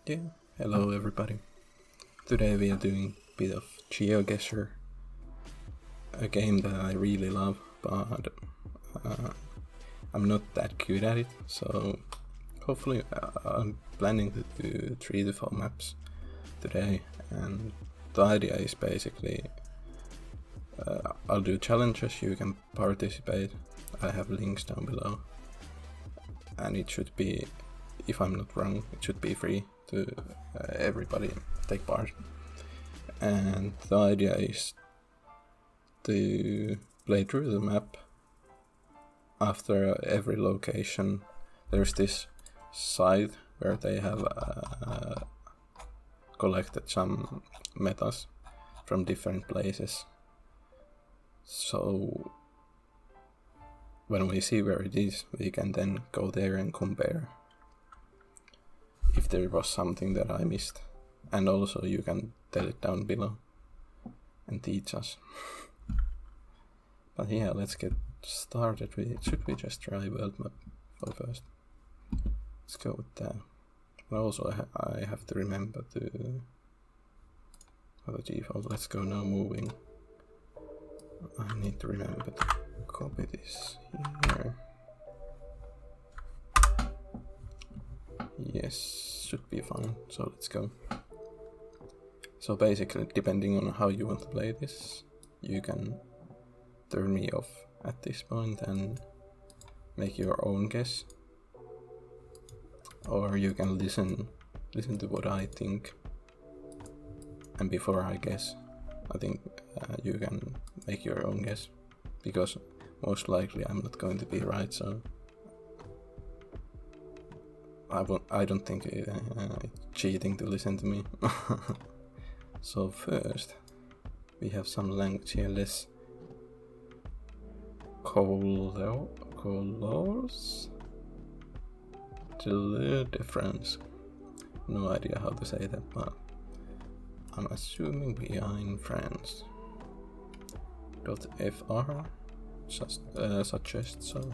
Yeah, hello everybody. Today we are doing a bit of GeoGuessr, a game that I really love, but I'm not that good at it, so hopefully I'm planning to do 3 to 4 maps today, and the idea is basically I'll do challenges, you can participate, I have links down below, and it should be, if I'm not wrong, it should be free to everybody take part. And the idea is to play through the map. After every location there's this site where they have collected some metas from different places, so when we see where it is we can then go there and compare if there was something that I missed, and also you can tell it down below and teach us. But yeah, let's get started. Should we just try world map for first? Let's go with that. And also I have to remember to have a default. Let's go now moving. I need to remember to copy this here. Yes, should be fine, so let's go. So basically, depending on how you want to play this, you can turn me off at this point and make your own guess, or you can listen to what I think, and before I guess, I think you can make your own guess, because most likely I'm not going to be right, so I don't think it's cheating to listen to me. So first, we have some language here. Less colors. The difference. No idea how to say that, but I'm assuming we are in France. .fr just suggests so.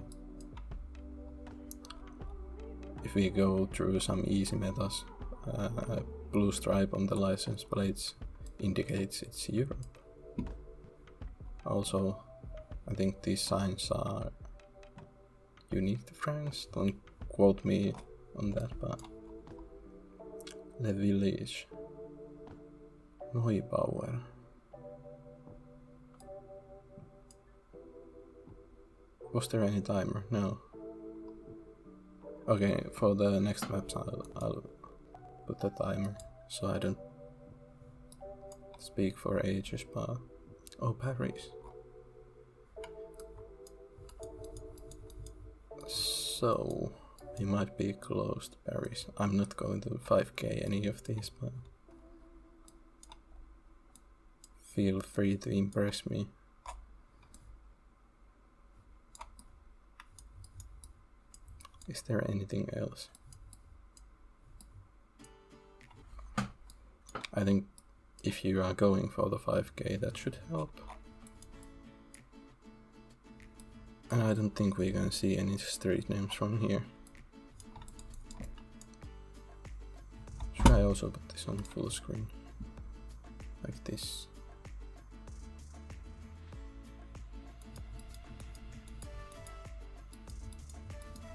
If we go through some easy metas, blue stripe on the license plates indicates it's Europe. Also, I think these signs are unique to France, don't quote me on that, but Le Village, Neubauer. Was there any timer? No. Okay, for the next maps I'll put the timer so I don't speak for ages, but oh, Paris. So we might be close to Paris. I'm not going to 5k any of these, but feel free to impress me. Is there anything else? I think if you are going for the 5k, that should help. And I don't think we can see any street names from here. Should I also put this on full screen? Like this.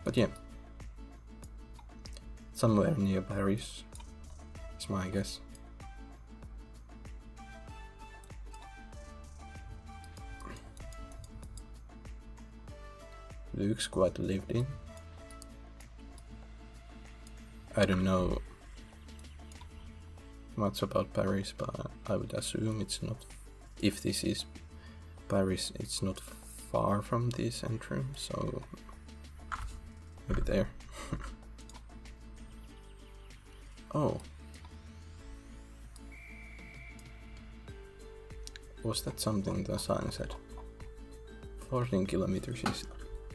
But yeah, somewhere near Paris is my guess. Looks quite lived in. I don't know much about Paris, but I would assume it's not, if this is Paris, it's not far from the center, so maybe there. Oh. Was that something the sign said? 14 kilometers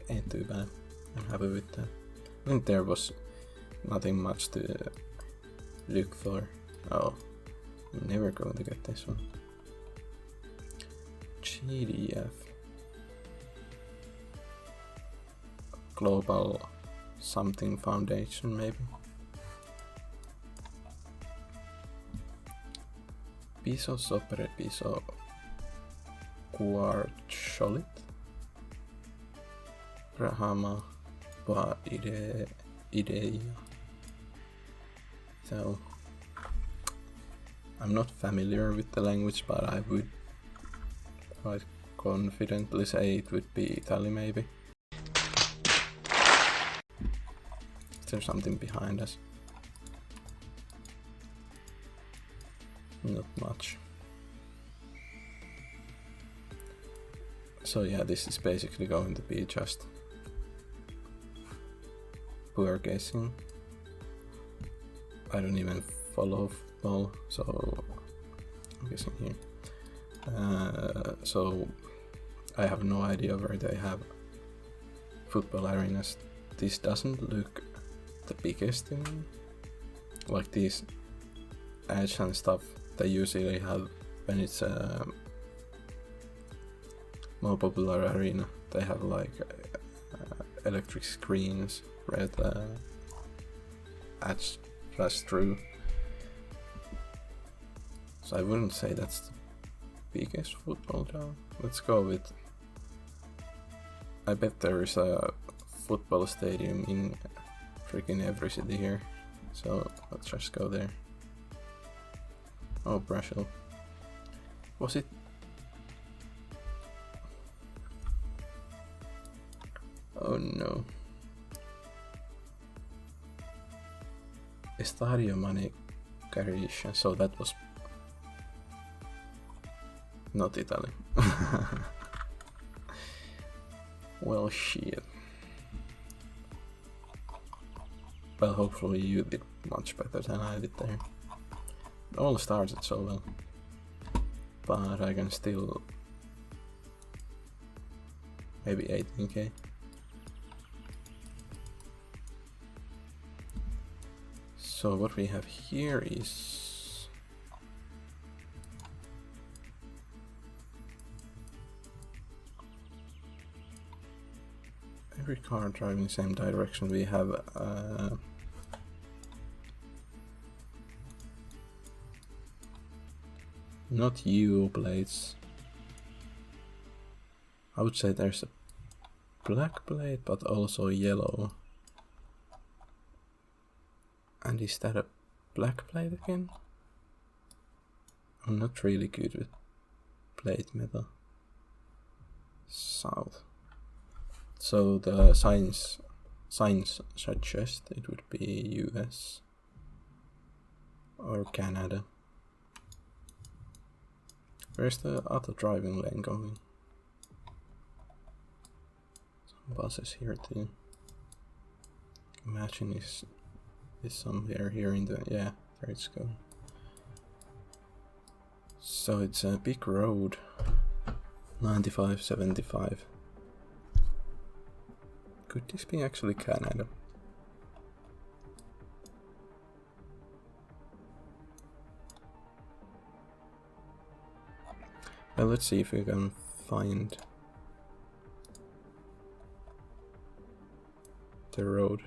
ain't too bad. I'm happy with that. I think there was nothing much to look for. Oh, I'm never going to get this one. GDF. Global something foundation, maybe. piso sopra piso quartzolit. Rahama va idea. So I'm not familiar with the language, but I would quite confidently say it would be Italy, maybe. Is there something behind us? Not much. So yeah, this is basically going to be just poor guessing. I don't even follow football, so I'm guessing here. So I have no idea where they have football arenas. This doesn't look the biggest thing. Like these edge and stuff they usually have when it's a more popular arena. They have like electric screens where the edge flash through. So I wouldn't say that's the biggest football ground. Let's go with... I bet there is a football stadium in freaking every city here. So let's just go there. Oh, Brazil. Was it? Oh no. Estadio Manicarisha, so that was not Italy. Well, shit. Well, hopefully you did much better than I did there. It all started so well, but I can still maybe 18k. So what we have here is every car driving the same direction. We have not U blades. I would say there's a black blade, but also yellow. And is that a black blade again? I'm not really good with plate metal. South. So the signs suggest it would be US or Canada. Where's the other driving lane going? Some buses here too. Imagine is somewhere here in the... yeah, there it's going. So it's a big road. 95, 75. Could this be actually Canada? Well, let's see if we can find the road.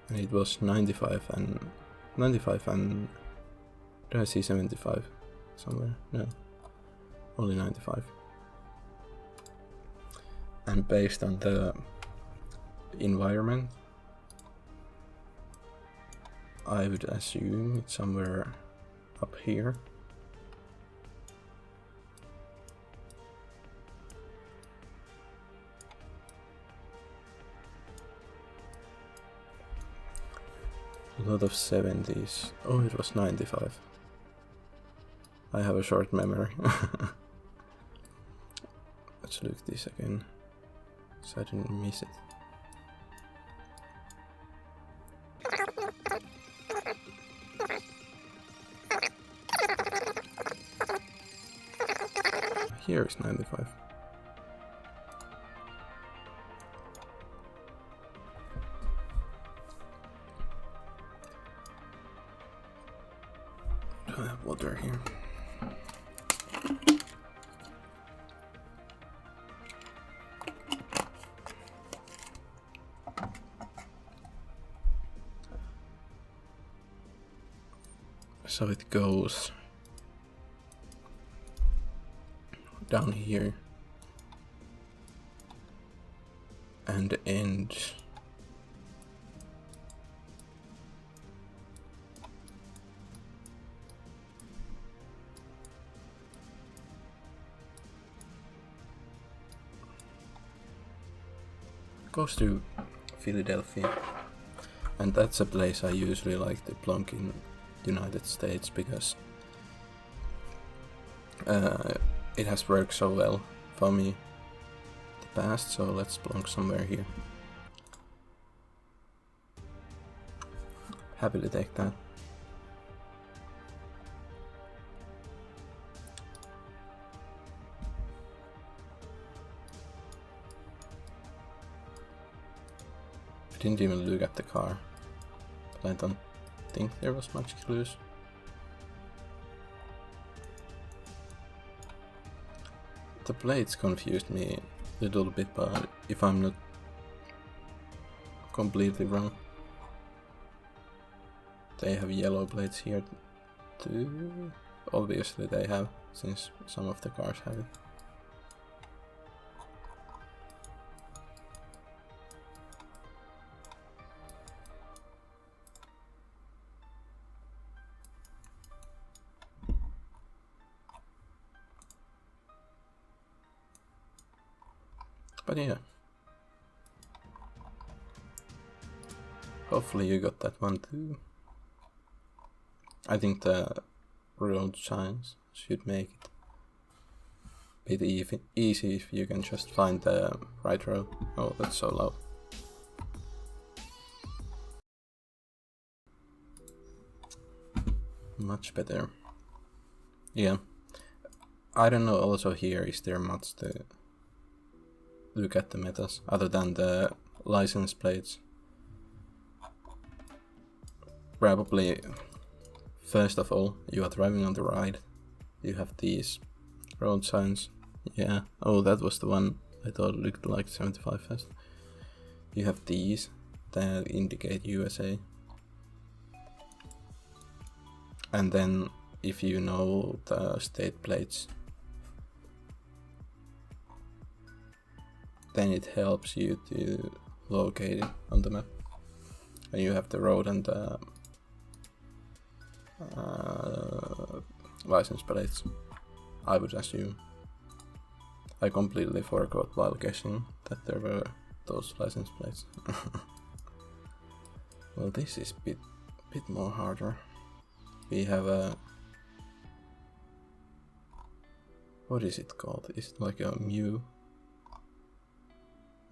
And it was 95 and did I see 75 somewhere? No, only 95. And based on the environment, I would assume it's somewhere up here. A lot of 70s. Oh, it was 95. I have a short memory. Let's look this again, so I didn't miss it. Here is 95. I have water here. So it goes down here and ends goes to Philadelphia, and that's a place I usually like to plonk in United States because it has worked so well for me in the past, so let's plonk somewhere here. Happy to take that. Didn't even look at the car, but I don't think there was much clues. The plates confused me a little bit, but if I'm not completely wrong, they have yellow plates here too. Obviously they have, since some of the cars have it. But yeah, hopefully you got that one too. I think the road signs should make it a bit easy if you can just find the right road. Oh, that's so loud. Much better. Yeah, I don't know also here, is there much to look at the metas other than the license plates? Probably, first of all, you are driving on the right, you have these road signs. Yeah, oh, that was the one I thought looked like 75 fast. You have these that indicate USA. And then if you know the state plates, then it helps you to locate it on the map. And you have the road and the license plates, I would assume. I completely forgot while guessing that there were those license plates. Well, this is bit more harder. We have a... what is it called? Is it like a mew?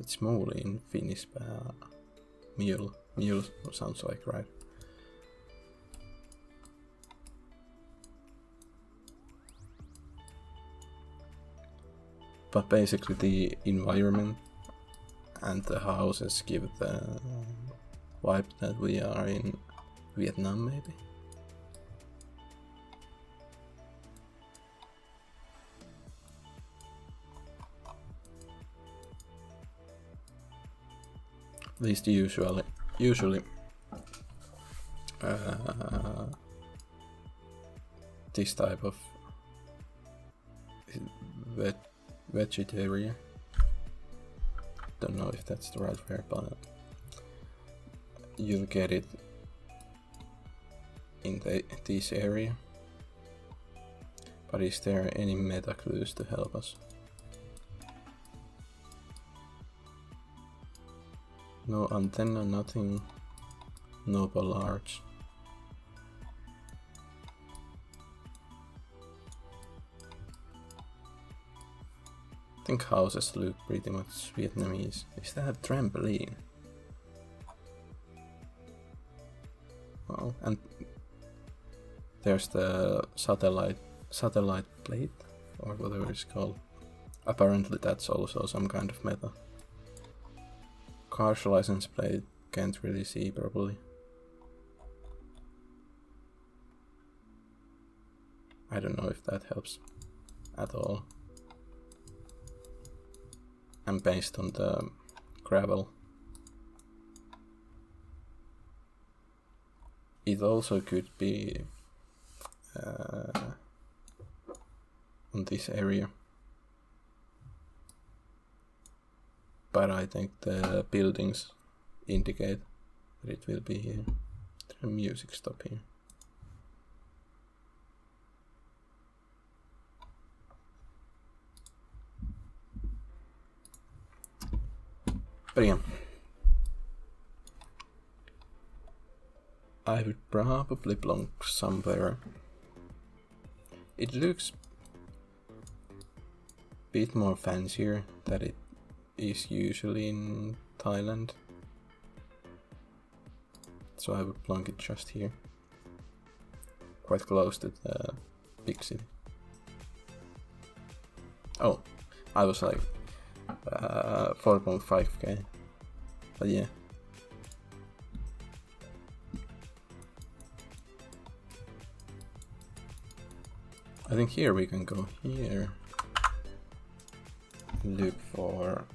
It's muuli in Finnish, mule sounds like right. But basically the environment and the houses give the vibe that we are in Vietnam, maybe. At least usually this type of vegetarian, don't know if that's the right word, but you'll get it in this area. But is there any meta clues to help us? No antenna, nothing, no bollards. I think houses look pretty much Vietnamese. Is that a trampoline? Wow, and there's the satellite plate, or whatever it's called. Apparently that's also some kind of meta. Car's license plate, can't really see properly. I don't know if that helps at all. And based on the gravel, it also could be on this area. But I think the buildings indicate that it will be here. The music stop here. But yeah, I would probably belong somewhere. It looks a bit more fancier than it is usually in Thailand, so I would plonk it just here, quite close to the big city. Oh, I was like 4.5k, but yeah. I think here we can go here, look for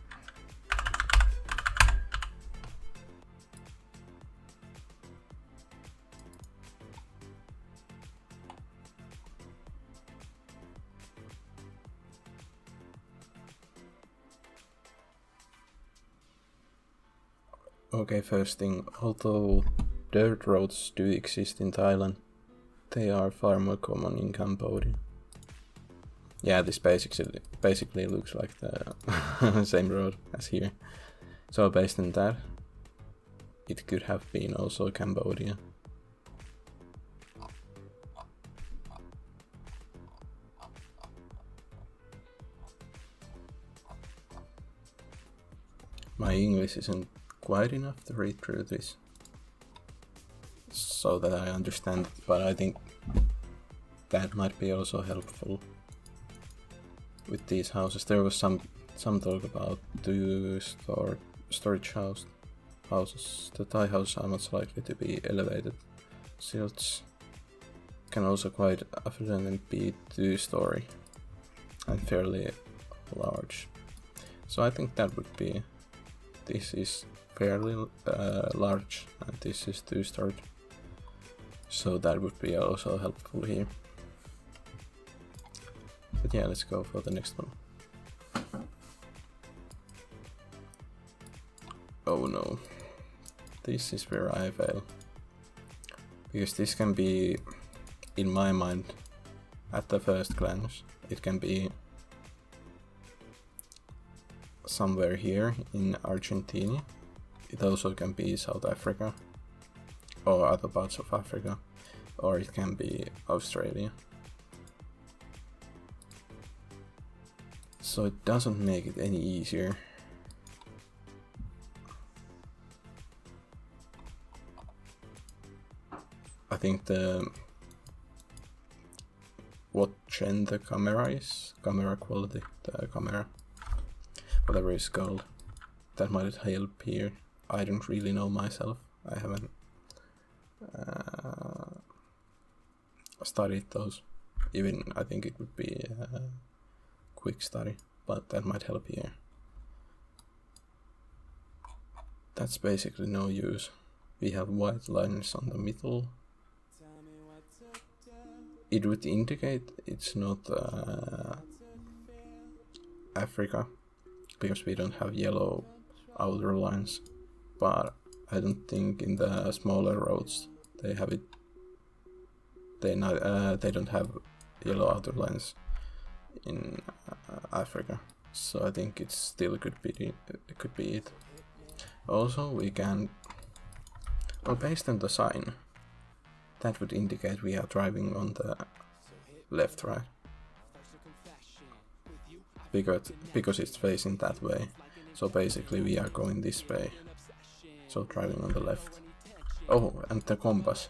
okay, first thing, although dirt roads do exist in Thailand, they are far more common in Cambodia. Yeah, this basically looks like the same road as here. So based on that, it could have been also Cambodia. My English isn't quite enough to read through this so that I understand it, but I think that might be also helpful with these houses. There was some talk about storage houses. The Thai houses are much likely to be elevated. Silts can also quite often be 2-story and fairly large. So I think that would be, this is fairly large and this is 2-story. So that would be also helpful here. But yeah, let's go for the next one. Oh no, this is where I fail. Because this can be, in my mind, at the first glance, it can be somewhere here in Argentina. It also can be South Africa or other parts of Africa, or it can be Australia. So it doesn't make it any easier. I think what gen the camera is, camera quality, the camera, whatever it's called, that might help here. I don't really know myself. I haven't studied those. Even I think it would be a quick study, but that might help here. That's basically no use. We have white lines on the middle. It would indicate it's not Africa, because we don't have yellow outer lines, but I don't think in the smaller roads they have it. They don't have yellow outer lines in Africa, so I think it still could be it. Also, we can, well, based on the sign, that would indicate we are driving on the left, right? Because it's facing that way. So basically we are going this way. So driving on the left. Oh, and the compass.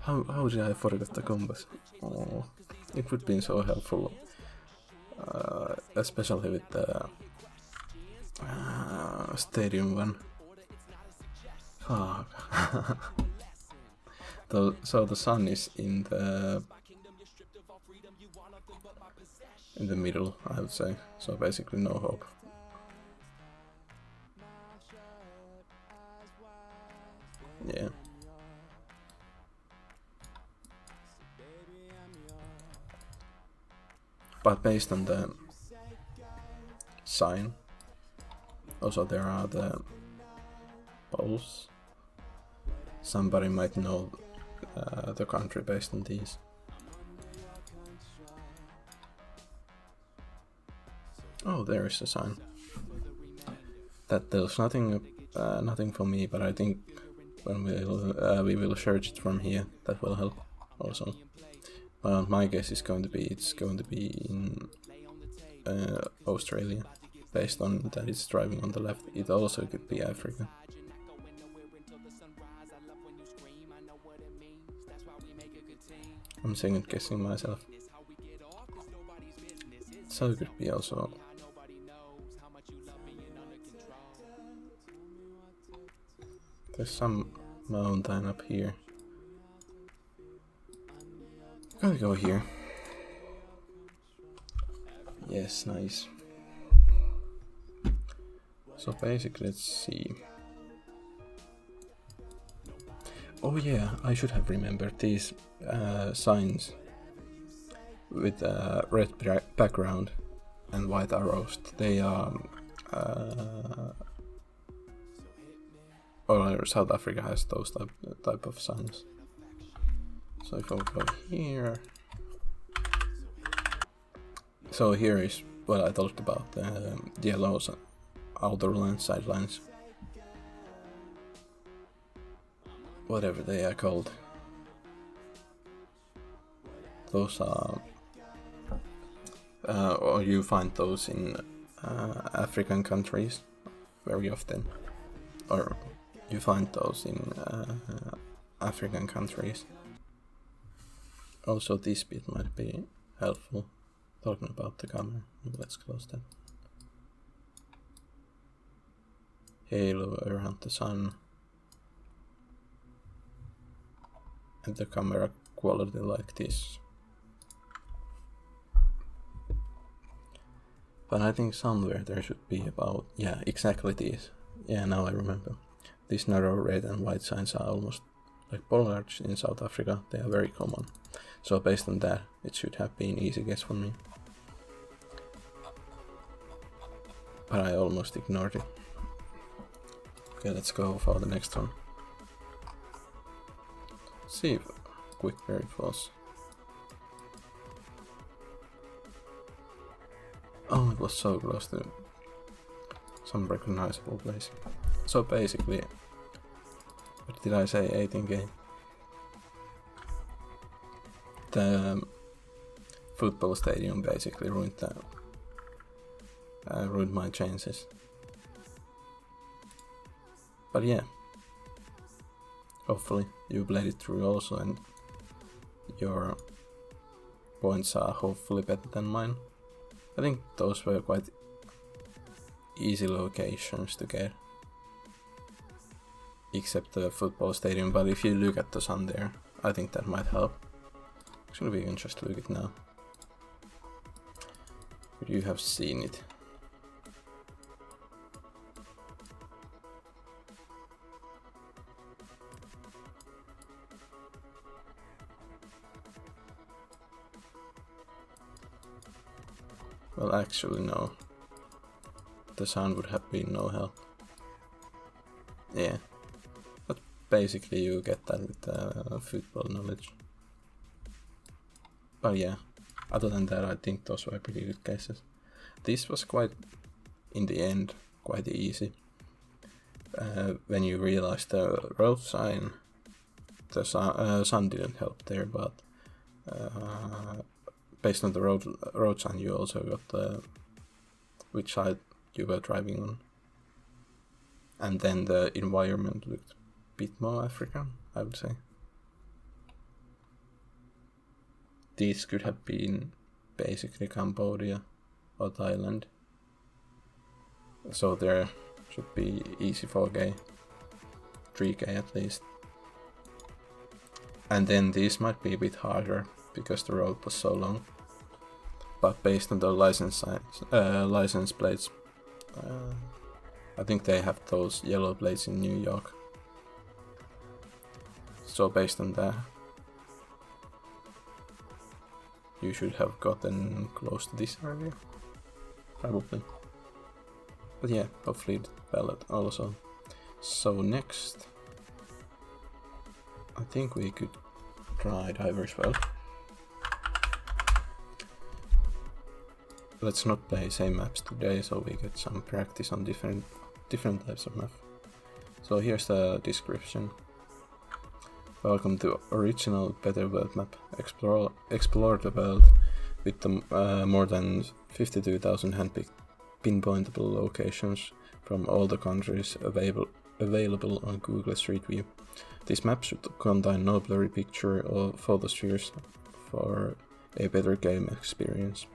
How did I forget the compass? Oh, it would be so helpful. Especially with the stadium one. Fuck. So the sun is in the middle, I would say. So basically no hope. Yeah. But based on the sign, also there are the poles. Somebody might know the country based on these. Oh, there is a sign. That tells nothing for me, but I think when we will search it from here, that will help also. My guess is it's going to be in Australia, based on that it's driving on the left. It also could be Africa. I'm second guessing myself. So it could be also. There's some mountain up here. Gotta go here. Yes, nice. So basically, let's see. Oh yeah, I should have remembered these signs with a red background and white arrows. They are or South Africa has those type of signs. So if I go here, so here is what I talked about, the yellow outer lines, side lines, whatever they are called. Those are, or you find those in African countries very often, or you find those in African countries. Also, this bit might be helpful. Talking about the camera, let's close that. Halo around the sun, and the camera quality like this. But I think somewhere there should be about, yeah, exactly these. Yeah, now I remember. These narrow red and white signs are almost like bollards in South Africa. They are very common. So based on that, it should have been easy guess for me. But I almost ignored it. Okay, let's go for the next one. See if quick where it was. Oh, it was so close to some recognizable place. So basically, what did I say? 18 game. The football stadium basically ruined my chances. But yeah, hopefully you played it through also, and your points are hopefully better than mine. I think those were quite easy locations to get, except the football stadium, but if you look at the sun there, I think that might help. Actually, we can just look it now. Would you have seen it? Well, actually no. The sound would have been no help. Yeah. But basically you get that with football knowledge. But yeah, other than that I think those were pretty good cases. This was quite, in the end, quite easy. When you realize the road sign, the sun didn't help there, but based on the road sign you also got which side you were driving on. And then the environment looked a bit more African, I would say. These could have been basically Cambodia or Thailand. So there should be easy 4K, 3K at least. And then these might be a bit harder because the road was so long. But based on the license plates, I think they have those yellow plates in New York. So based on that, you should have gotten close to this area. Probably. But yeah, hopefully it valid also. So next, I think we could try Diver's Well. Let's not play same maps today, so we get some practice on different types of map. So here's the description. Welcome to original Better World map. Explore the world with the more than 52,000 handpicked pinpointable locations from all the countries available on Google Street View. This map should contain no blurry picture or photospheres for a better game experience.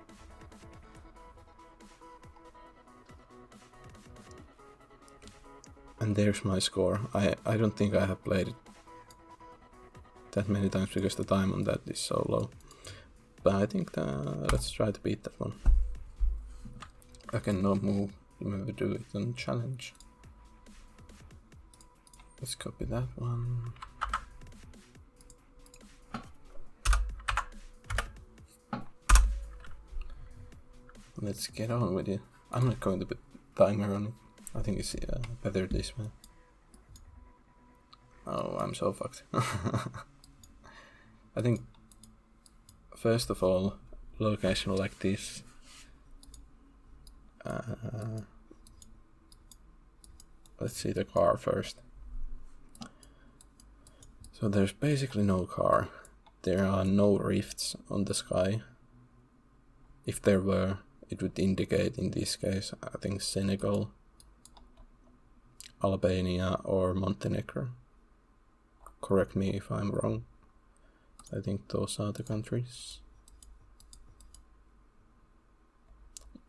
And there's my score. I don't think I have played it that many times because the time on that is so low. But I think let's try to beat that one. I can no move, maybe do it on challenge. Let's copy that one. Let's get on with it. I'm not going to put timer on it. I think it's better this way. Oh, I'm so fucked. I think, first of all, location like this. Let's see the car first. So there's basically no car. There are no rifts on the sky. If there were, it would indicate in this case, I think Senegal, Albania or Montenegro. Correct me if I'm wrong. I think those are the countries.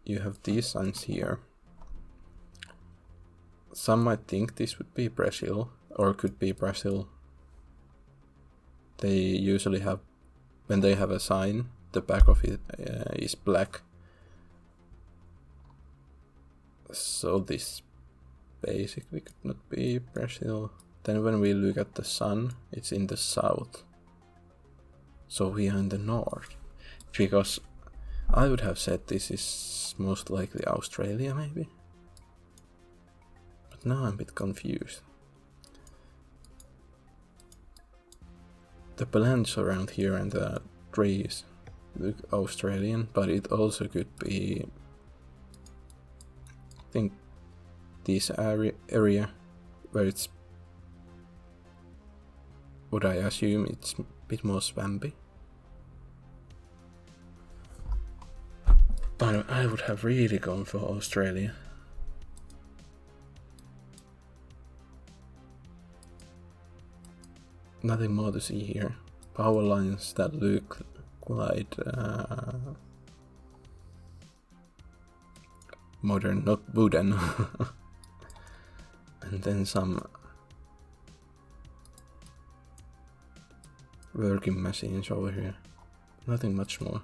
You have these signs here. Some might think this would be Brazil, or could be Brazil. They usually have, when they have a sign, the back of it is black. So this basically could not be Brazil. Then when we look at the sun, it's in the south. So we are in the north. Because I would have said this is most likely Australia maybe. But now I'm a bit confused. The plants around here and the trees look Australian, but it also could be, I think, this area where it's, would I assume it's a bit more swampy. But I would have really gone for Australia. Nothing more to see here. Power lines that look quite modern, not wooden. And then some working machines over here. Nothing much more.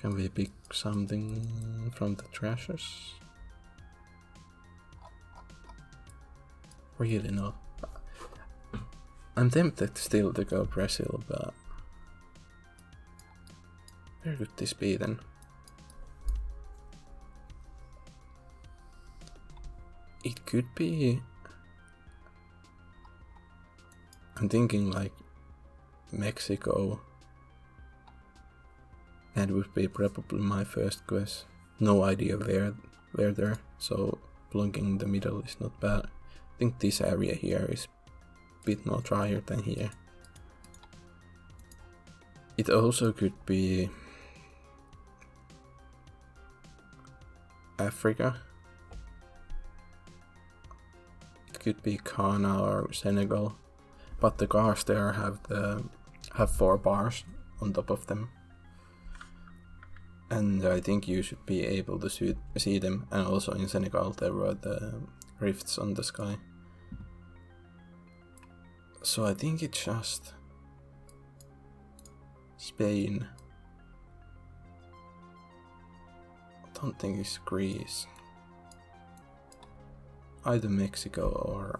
Can we pick something from the trashes? Really no. I'm tempted still to go Brazil, but where could this be then? It could be, I'm thinking like Mexico. That would be probably my first guess. No idea where there, so plunking in the middle is not bad. I think this area here is a bit more drier than here. It also could be Africa. It could be Ghana or Senegal, but the cars there have 4 bars on top of them. And I think you should be able to see them, and also in Senegal there were the rifts on the sky. So I think it's just Spain. I don't think it's Greece. Either Mexico or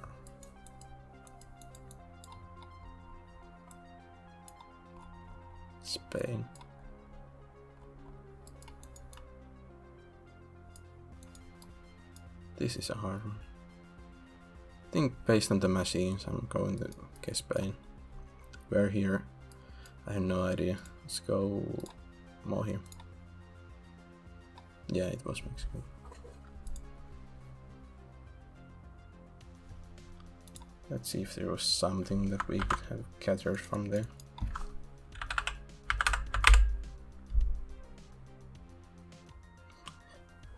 Spain. This is a hard one. I think based on the machines, I'm going to guess Spain. We're here. I have no idea. Let's go more here. Yeah, it was Mexico. Let's see if there was something that we could have gathered from there.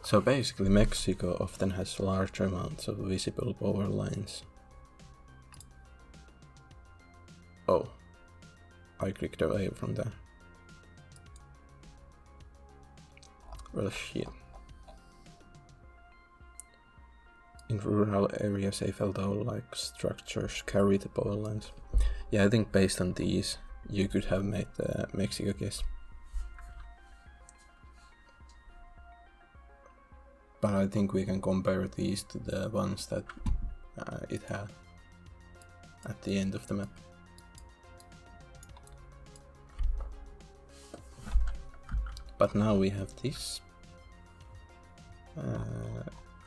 So basically Mexico often has large amounts of visible power lines. Oh, I clicked away from that. Well, shit. In rural areas I felt all like structures carry the power lines. Yeah, I think based on these you could have made the Mexico guess. But I think we can compare these to the ones that it had at the end of the map. But now we have this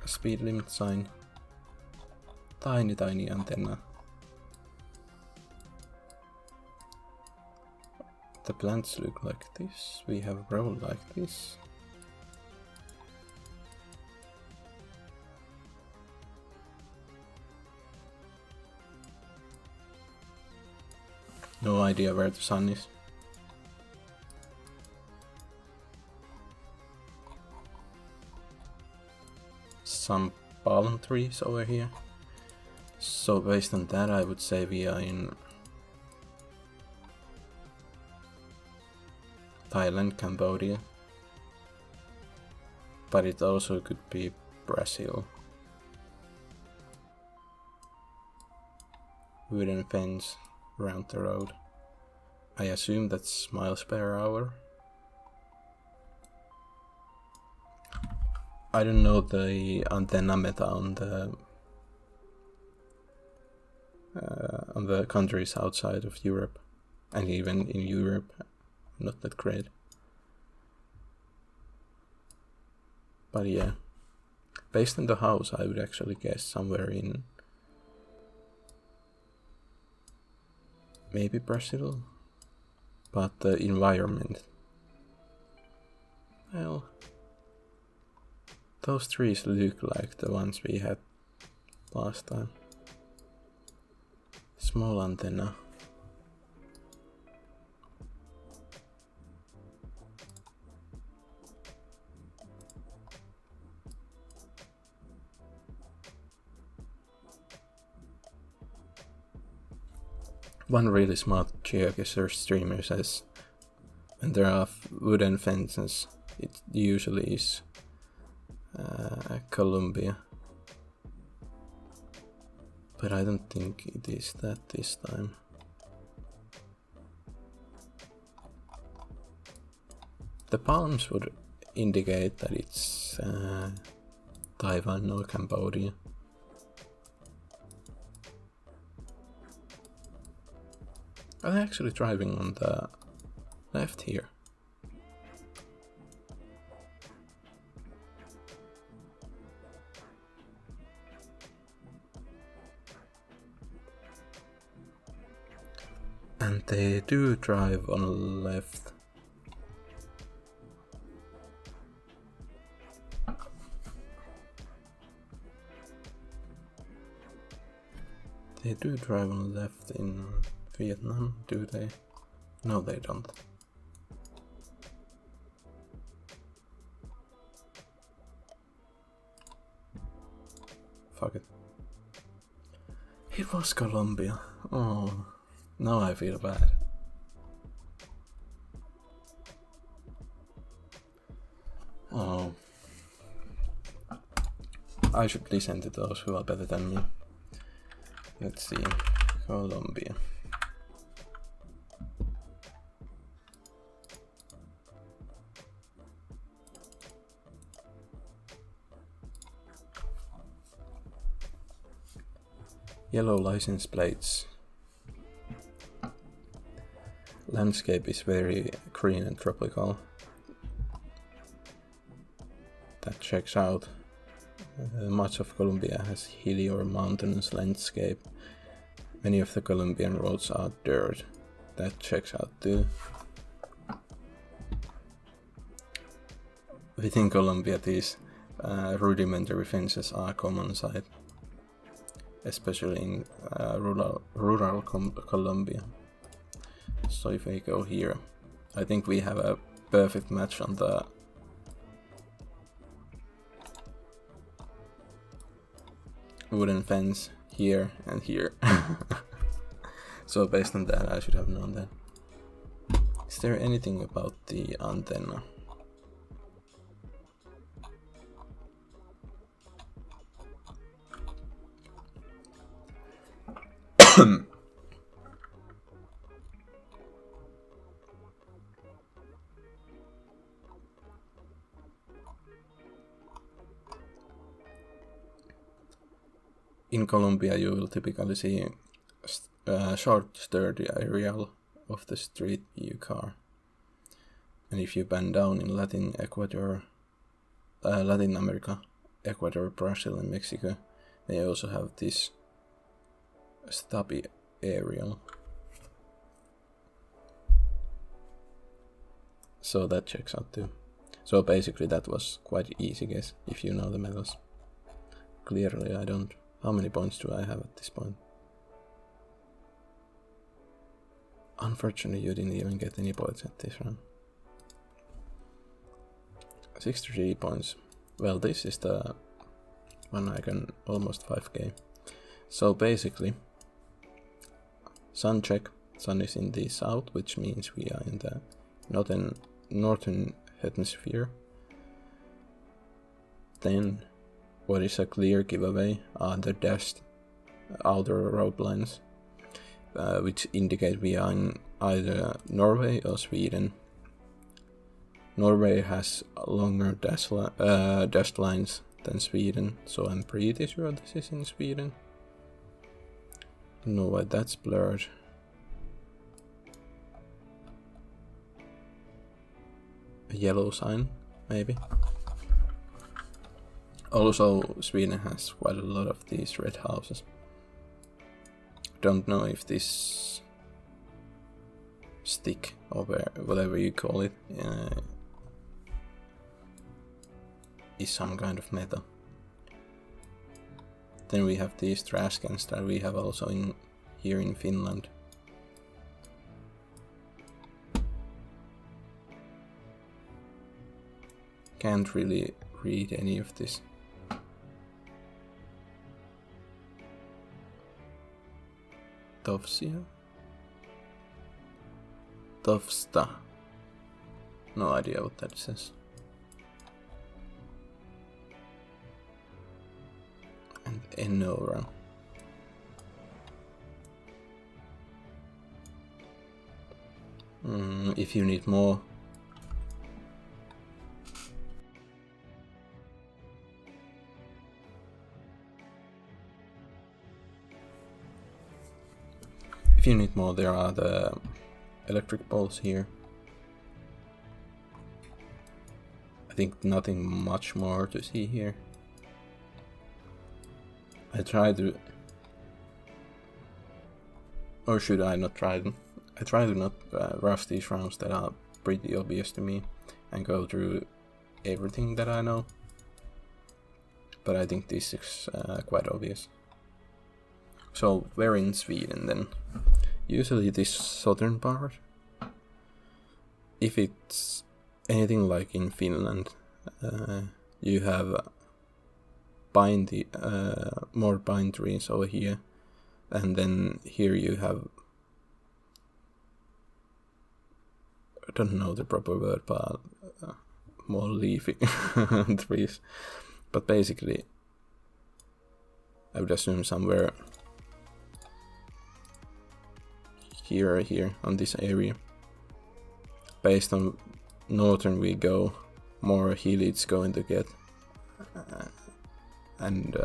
speed limit sign, tiny antenna. The plants look like this, we have a road like this. No idea where the sun is. Some palm trees over here. So based on that I would say we are in Thailand, Cambodia. But it also could be Brazil. Wooden fence around the road. I assume that's miles per hour. I don't know the antenna meta on the countries outside of Europe, and even in Europe, not that great. But yeah, based on the house, I would actually guess somewhere in maybe Brazil, but the environment, well, those trees look like the ones we had last time. Small antenna. One really smart GeoGuessr streamer says when there are wooden fences, it usually is Colombia. But I don't think it is that this time. The palms would indicate that it's Taiwan or Cambodia. Are they actually driving on the left here? And they do drive on the left. They do drive on the left in Vietnam, do they? No, they don't. Fuck it. It was Colombia. Oh, now I feel bad. Oh. I should listen to those who are better than me. Let's see. Colombia. Yellow license plates. landscape is very green and tropical. That checks out. Much of Colombia has hilly or mountainous landscape. Many of the Colombian roads are dirt. That checks out too. Within Colombia, these rudimentary fences are common sight, especially in rural Colombia. So if we go here, I think we have a perfect match on the wooden fence here and here. So based on that, I should have known that. Is there anything about the antenna? In Colombia, you will typically see a short, sturdy aerial of the street view car. And if you bend down in Latin America, Ecuador, Brazil, and Mexico, they also have this stubby aerial. So that checks out too. So basically that was quite easy guess, if you know the metals. Clearly I don't. How many points do I have at this point? Unfortunately, you didn't even get any points at this round. 63 points. Well, this is the one I can almost 5k. So basically, sun check. Sun is in the south, which means we are in the northern hemisphere. Then what is a clear giveaway are the dashed outer road lines, which indicate we are in either Norway or Sweden. Norway has longer dashed lines than Sweden, so I'm pretty sure this is in Sweden. No, why that's blurred. A yellow sign, maybe. Also, Sweden has quite a lot of these red houses. Don't know if this stick or whatever you call it is some kind of metal. Then we have these trash cans that we have also here in Finland. Can't really read any of this. Tovsia? Tovsta. No idea what that says. And Enora. If you need more. If you need more, there are the electric poles here. I think nothing much more to see here. I try to... Or should I not try them? I try to not rush these rounds that are pretty obvious to me and go through everything that I know. But I think this is quite obvious. So we're in Sweden then. Usually this southern part. If it's anything like in Finland, you have more pine trees over here, and then here you have, I don't know the proper word, but more leafy trees. But basically, I would assume somewhere here on this area. Based on northern we go, more hilly it's going to get, and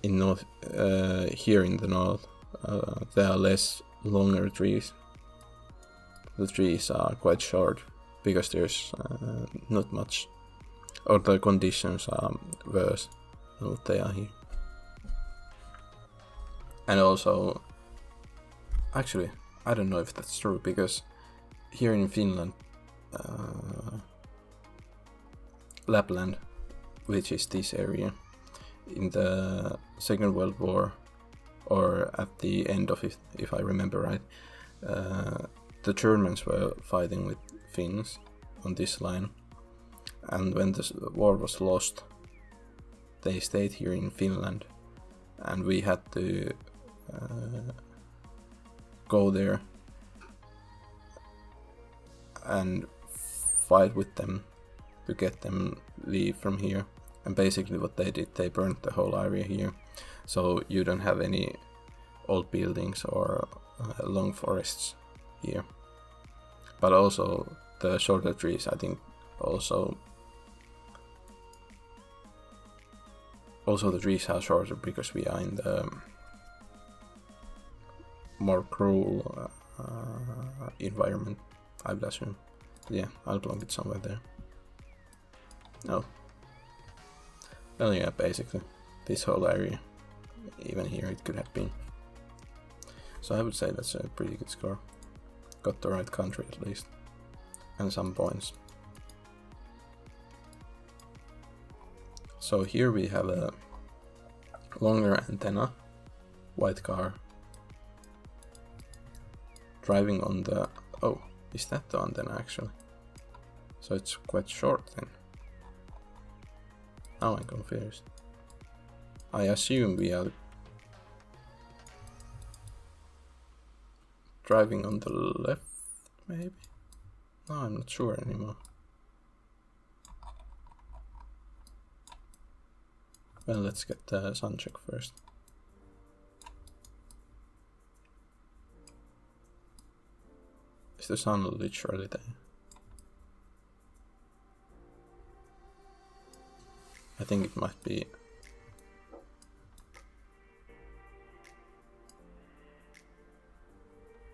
in north, here in the north, there are less longer trees. The trees are quite short because there's not much, or the conditions are worse than what they are here. And also, actually, I don't know if that's true, because here in Finland, Lapland, which is this area, in the Second World War, or at the end of it, if I remember right, the Germans were fighting with Finns on this line, and when the war was lost, they stayed here in Finland, and we had to go there and fight with them to get them leave from here. And basically what they did, they burnt the whole area here, so you don't have any old buildings or long forests here. But also the shorter trees, I think also the trees are shorter because we are in the more cruel environment, I would assume. Yeah, I'll plonk it somewhere there. No. Well, yeah, basically this whole area, even here it could have been. So I would say that's a pretty good score. Got the right country at least, and some points. So here we have a longer antenna, white car, driving on the... oh, is that the antenna actually? So it's quite short then. Now I'm confused. I assume we are driving on the left, maybe? No, I'm not sure anymore. Well, let's get the sun check first. Is the sun literally there? I think it might be.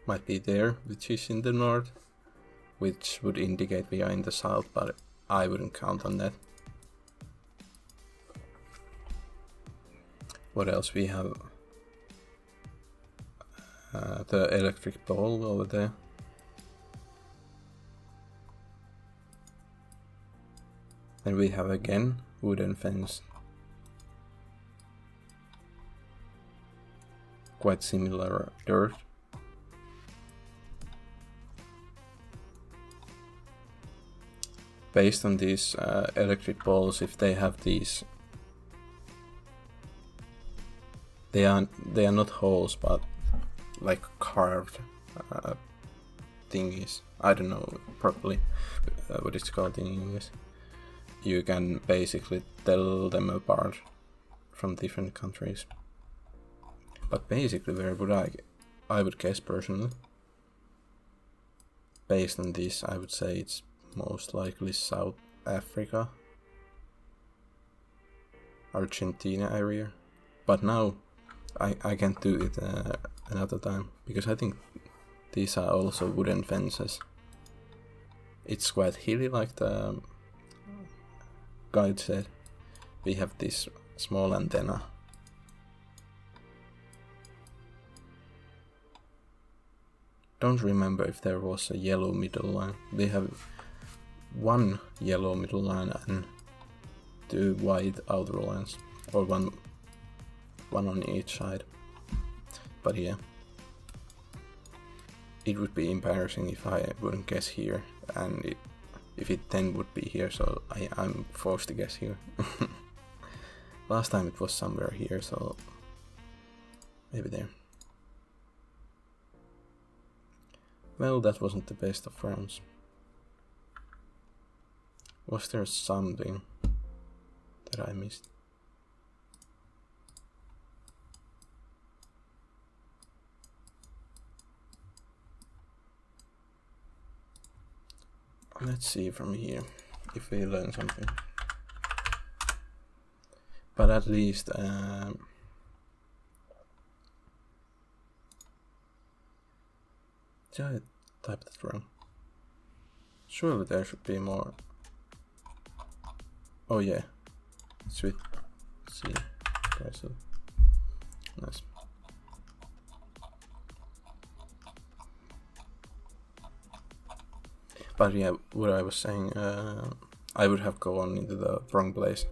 Might be there, which is in the north, which would indicate we are in the south, but I wouldn't count on that. What else we have? The electric pole over there. And we have again wooden fence. Quite similar dirt. Based on these electric poles, if they have these, they are not holes, but like carved thingies. I don't know properly what it's called in English. You can basically tell them apart from different countries. But basically, where would I would guess personally, based on this, I would say it's most likely South Africa, Argentina area. But now I can't do it another time, because I think these are also wooden fences. It's quite hilly, like the guide said. We have this small antenna. Don't remember if there was a yellow middle line. They have one yellow middle line and two white outer lines, or one on each side. But yeah, it would be embarrassing if I wouldn't guess here, and if it then would be here, so I'm forced to guess here. Last time it was somewhere here, so maybe there. Well, that wasn't the best of rounds. Was there something that I missed? Let's see from here if we learn something. But at least Did I type that wrong? Surely there should be more. Oh yeah. Sweet. See. Brazil. Nice. But yeah, what I was saying, I would have gone into the wrong place.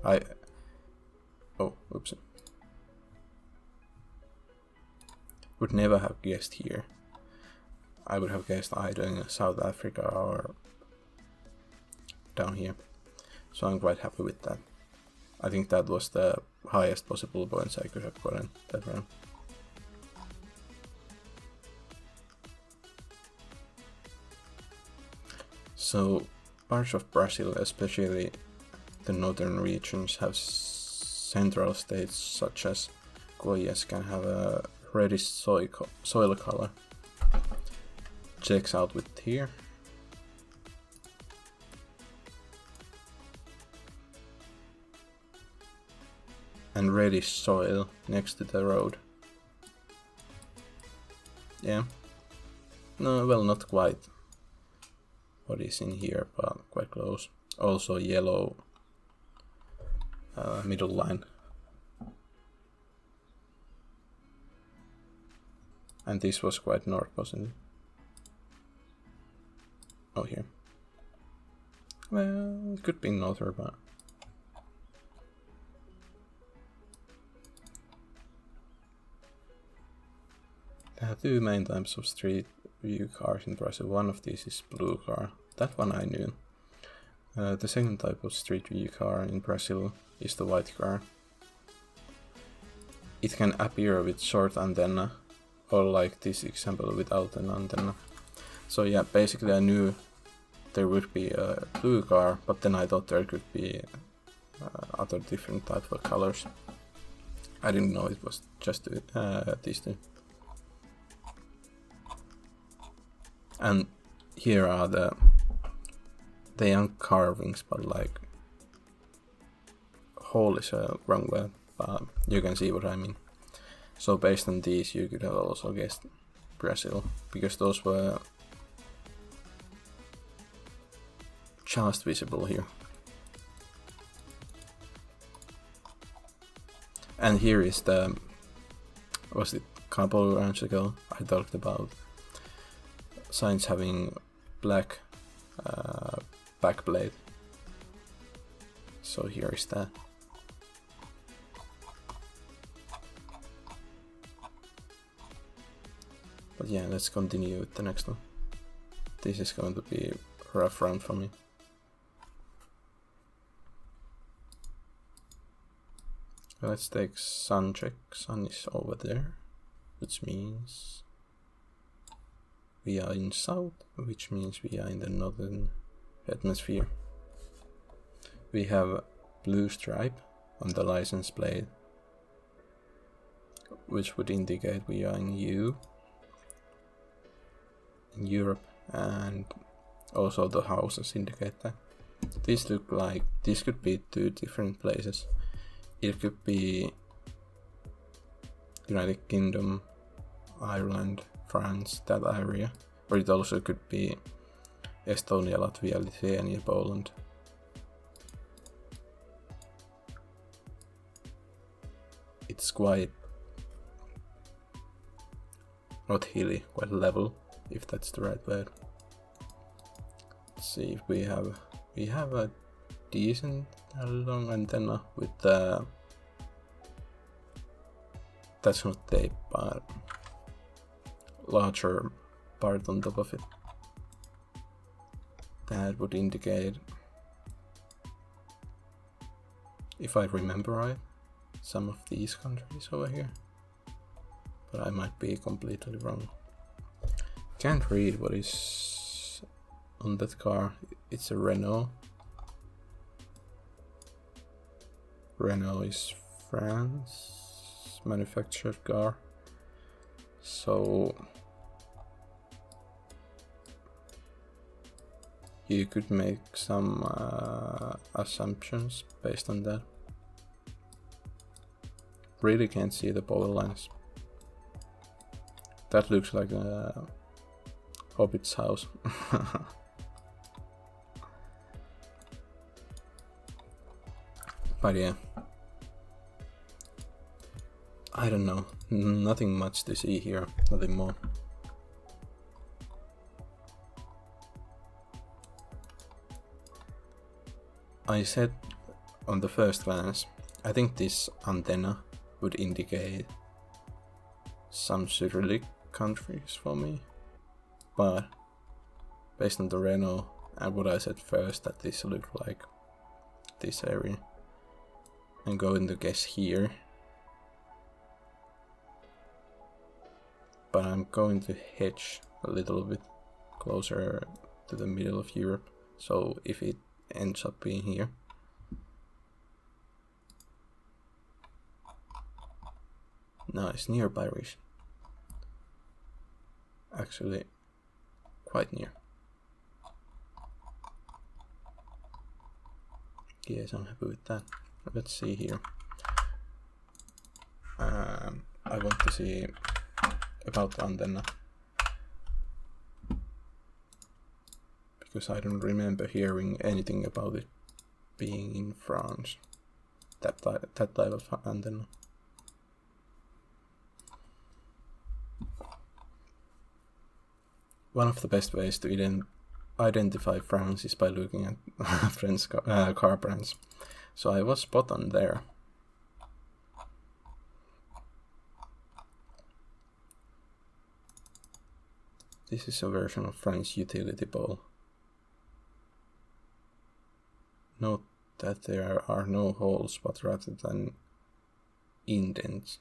Oh, oops. Would never have guessed here. I would have guessed either in South Africa or down here. So I'm quite happy with that. I think that was the highest possible points I could have gotten that round. So parts of Brazil, especially the northern regions, have central states such as Goiás can have a reddish soil color. Checks out with here. And reddish soil next to the road. Yeah. No, well, not quite what is in here, but quite close. Also yellow middle line. And this was quite north, wasn't it? Oh, here. Well, it could be northern, but there are two main types of street view cars in Brazil. One of these is blue car. That one I knew. The second type of street view car in Brazil is the white car. It can appear with short antenna, or like this example without an antenna. So yeah, basically I knew there would be a blue car, but then I thought there could be other different types of colors. I didn't know it was just these two. And here are they aren't carvings, but like hole is a wrong word, but you can see what I mean. So based on these you could have also guessed Brazil, because those were just visible here. And here is was it a couple of rounds ago I talked about signs having black backplate. So here is that. But yeah, let's continue with the next one. This is going to be a rough round for me. Let's take sun check. Sun is over there, which means we are in south, which means we are in the northern hemisphere. We have blue stripe on the license plate, which would indicate we are in Europe, and also the houses indicate that. These look like this could be two different places. It could be United Kingdom, Ireland, France, that area, or it also could be Estonia, Latvia, Lithuania, Poland. It's quite not hilly, quite level, if that's the right word. Let's see if we have a decent long antenna with that's not tape, but larger part on top of it. That would indicate, if I remember right, some of these countries over here, but I might be completely wrong. Can't read what is on that car. It's a Renault. Renault is France manufactured car, so you could make some assumptions based on that. Really can't see the power lines. That looks like a Hobbit's house. But yeah, I don't know, nothing much to see here, nothing more. I said on the first glance, I think this antenna would indicate some Cyrillic countries for me, but based on the Renault and what I said first, that this looked like this area, I'm going to guess here, but I'm going to hedge a little bit closer to the middle of Europe, so if it ends up being here, nice, near Paris, actually quite near. Yes, I'm happy with that. Let's see here. I want to see about the antenna, because I don't remember hearing anything about it being in France, that type of antenna. One of the best ways to identify France is by looking at French car brands. So I was spot on there. This is a version of French utility pole. Note that there are no holes, but rather than indents.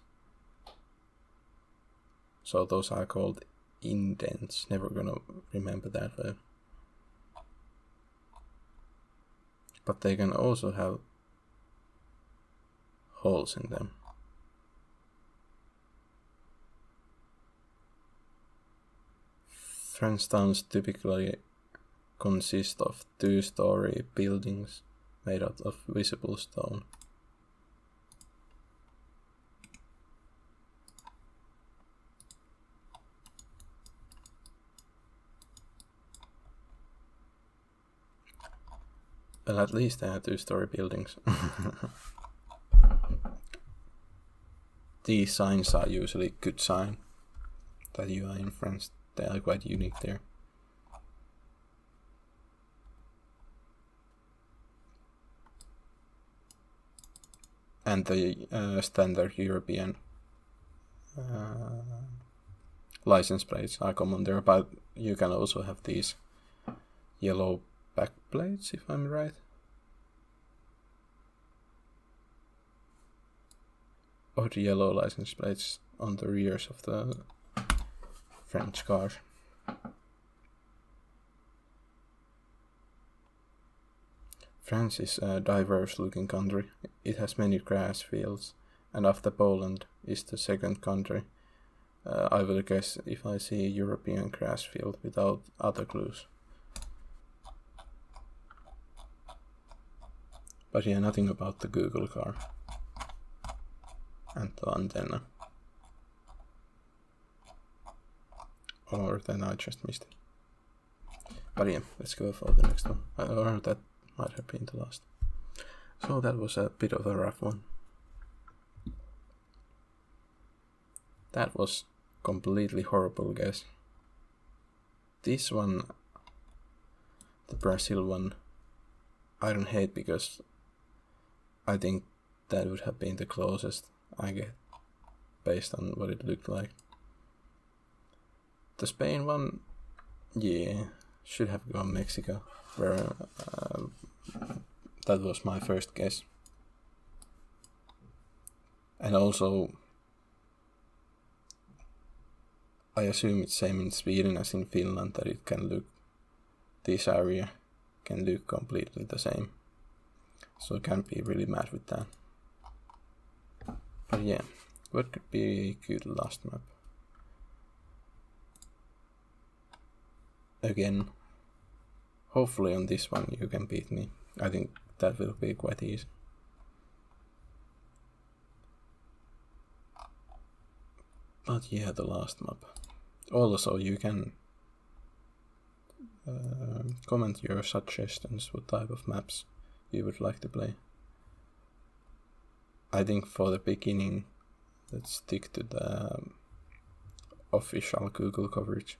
So those are called indents. Never gonna remember that word. But they can also have holes in them. French towns typically consist of two-story buildings made out of visible stone. Well, at least they are two-story buildings. These signs are usually good sign that you are in France. They are quite unique there. And the standard European license plates are common there, but you can also have these yellow back plates, if I'm right. Or the yellow license plates on the rears of the French cars. France is a diverse looking country. It has many grass fields, and after Poland is the second country I will guess if I see a European grass field without other clues. But yeah, nothing about the Google car and the antenna. Or then I just missed it. But yeah, let's go for the next one. Or that might have been the last. So that was a bit of a rough one. That was completely horrible guess. This one, the Brazil one, I don't hate because I think that would have been the closest I get based on what it looked like. The Spain one, yeah, should have gone Mexico, where that was my first guess. And also, I assume it's same in Sweden as in Finland, that it can look, this area can look completely the same. So I can't be really mad with that. But yeah, what could be a good last map? Again, hopefully on this one you can beat me. I think that will be quite easy. But yeah, the last map. Also, you can comment your suggestions, what type of maps you would like to play. I think for the beginning, let's stick to the official Google coverage.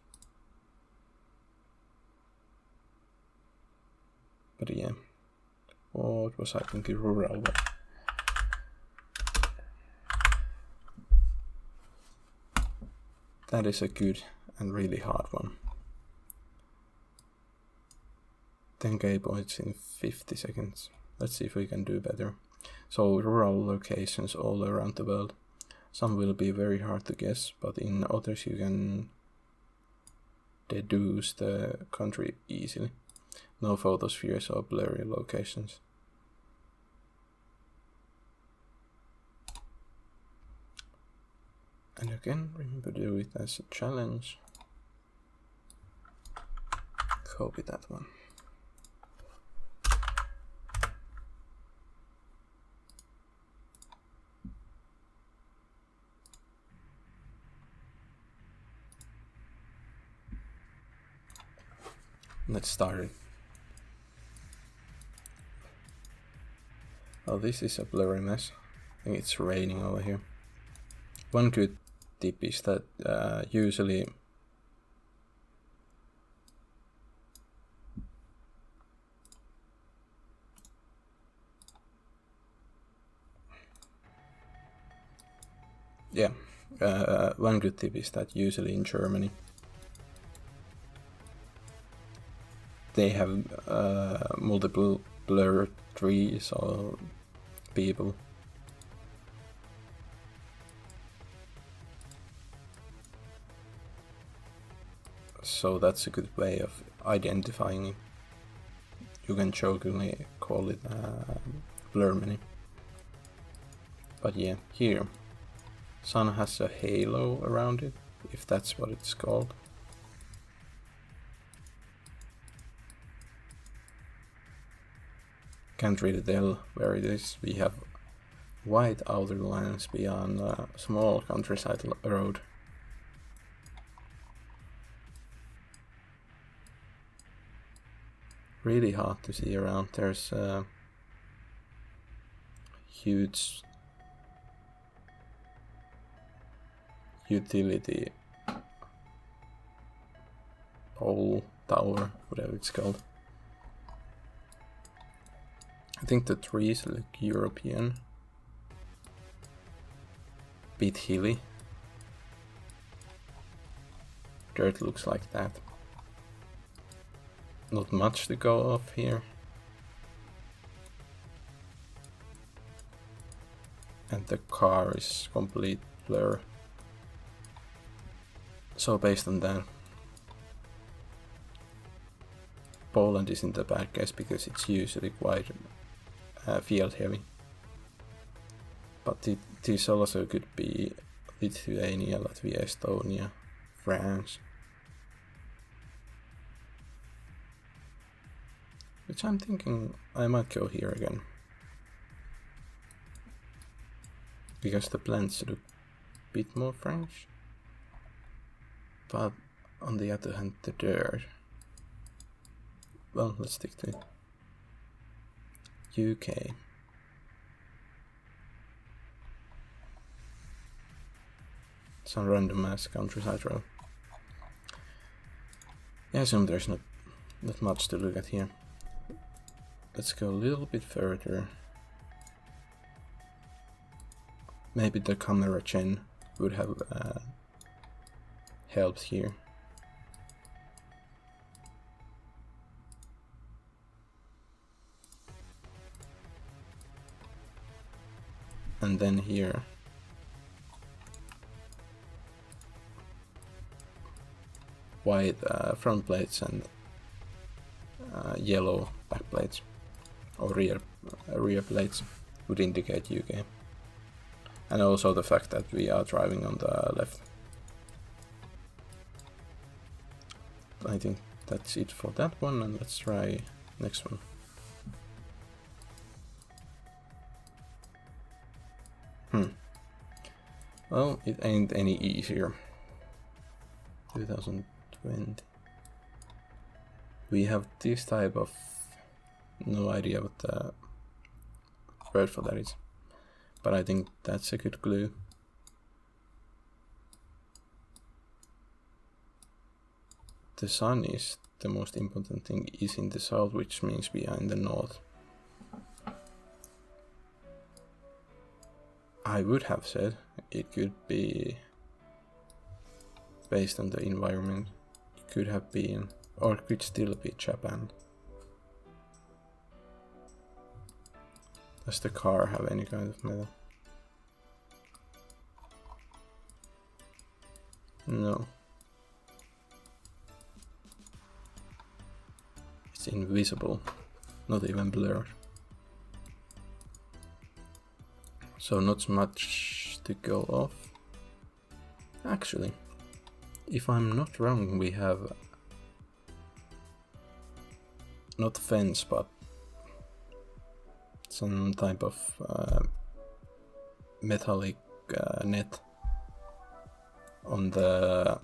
But yeah, what was I thinking? Rural. That is a good and really hard one. 10k points in 50 seconds. Let's see if we can do better. So rural locations all around the world. Some will be very hard to guess, but in others you can deduce the country easily. No photospheres or blurry locations. And again, remember to do it as a challenge. Copy that one. Let's start it. Oh, this is a blurry mess. I think it's raining over here. One good tip is that usually one good tip is that usually in Germany they have multiple blur trees or people. So that's a good way of identifying it. You can jokingly call it blur mini. But yeah, here sun has a halo around it, if that's what it's called. Can't really tell where it is. We have white outer lines beyond a small countryside road. Really hard to see around. There's a huge utility pole, tower, whatever it's called. I think the trees look European, bit hilly. Dirt looks like that. Not much to go off here. And the car is complete blur. So based on that, Poland isn't a bad guess because it's usually quite field heavy. But this also could be Lithuania, Latvia, Estonia, France. Which I'm thinking I might go here again. Because the plants look a bit more French. But on the other hand, the dirt. Well, let's stick to it. UK. Some random ass countryside road. Yeah, I assume there's not much to look at here. Let's go a little bit further. Maybe the camera gen would have helped here. And then here. White front plates and yellow back plates or rear plates would indicate UK. And also the fact that we are driving on the left. I think that's it for that one, and let's try next one. Well, it ain't any easier. 2020. we have this type of, no idea what the word for that is, but I think that's a good clue. The sun is the most important thing, is in the south, which means we are in the north. I would have said it could be based on the environment. It could have been, or it could still be Japan. Does the car have any kind of metal? No. It's invisible, not even blurred. So not much to go off. Actually, if I'm not wrong, we have not fence, but some type of metallic net on the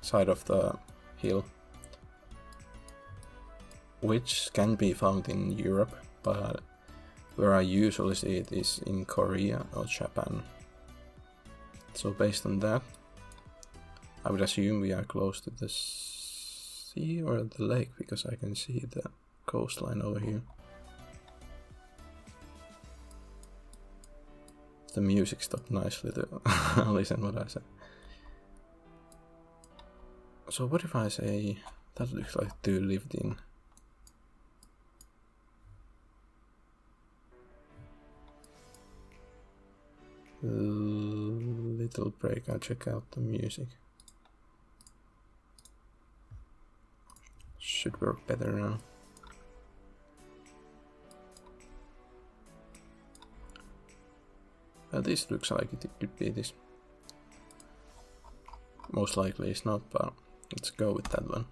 side of the hill, which can be found in Europe, but where I usually see it is in Korea or Japan. So based on that, I would assume we are close to the sea or the lake, because I can see the coastline over here. The music stopped nicely to listen what I said. So what if I say that looks like two lived in? Little break, I'll check out the music. Should work better now. This looks like it could be this. Most likely it's not, but let's go with that one.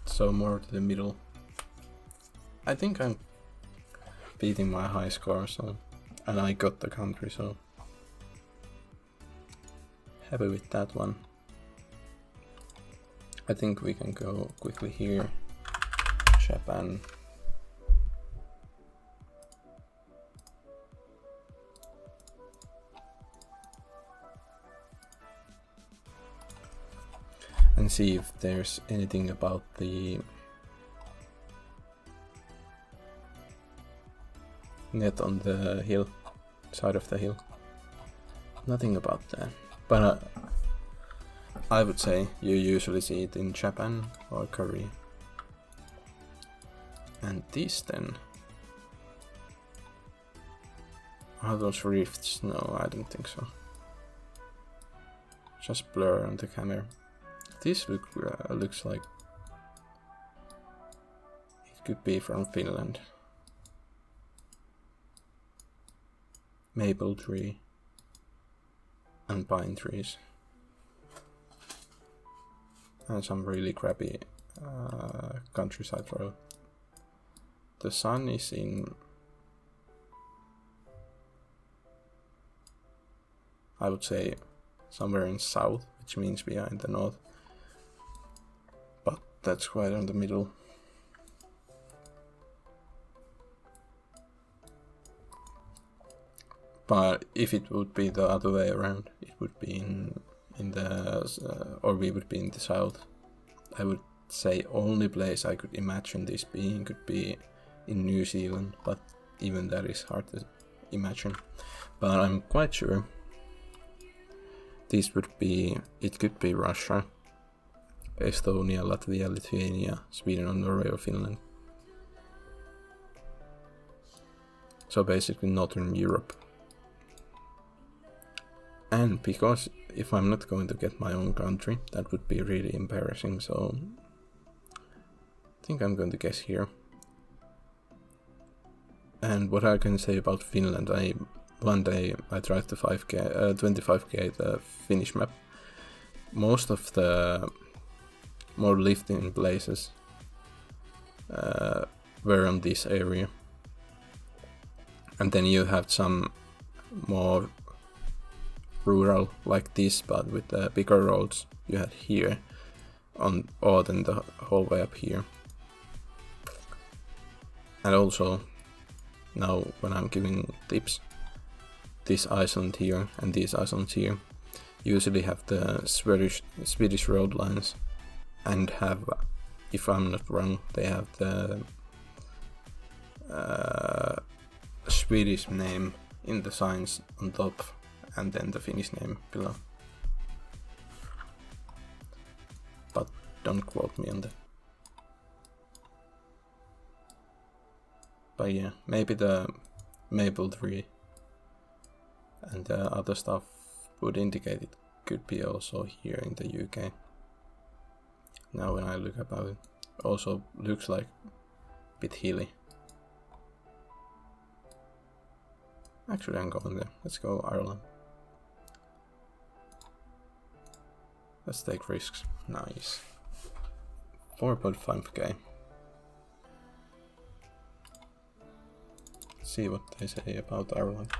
So more to the middle. I think I'm beating my high score, so, and I got the country, so happy with that one. I think we can go quickly here. Japan. And see if there's anything about the net on the hill, side of the hill. Nothing about that, but I would say you usually see it in Japan or Korea. And these then, are those rifts? No, I don't think so. Just blur on the camera. This looks like it could be from Finland. Maple tree and pine trees, and some really crappy countryside road. The sun is in, I would say, somewhere in south, which means we are in the north, but that's quite in the middle. But if it would be the other way around, it would be in the or we would be in the south. I would say only place I could imagine this being could be in New Zealand, but even that is hard to imagine. But I'm quite sure this would be, it could be Russia, Estonia, Latvia, Lithuania, Sweden, or Norway, or Finland. So basically Northern Europe. And because if I'm not going to get my own country, that would be really embarrassing, so I think I'm going to guess here. And what I can say about Finland, one day I tried the 25k the Finnish map. Most of the more lived-in places were on this area, and then you have some more rural like this, but with the bigger roads you had here on, or then the whole way up here. And also, now when I'm giving tips, this island here and these islands here usually have the Swedish road lines, and have, if I'm not wrong, they have the Swedish name in the signs on top and then the Finnish name below. But don't quote me on that. But yeah, maybe the maple tree and the other stuff would indicate it could be also here in the UK. Now when I look about it, also looks like a bit hilly. Actually, I'm going there. Let's go Ireland. Let's take risks. Nice. 4.5k. See what they say about Ireland.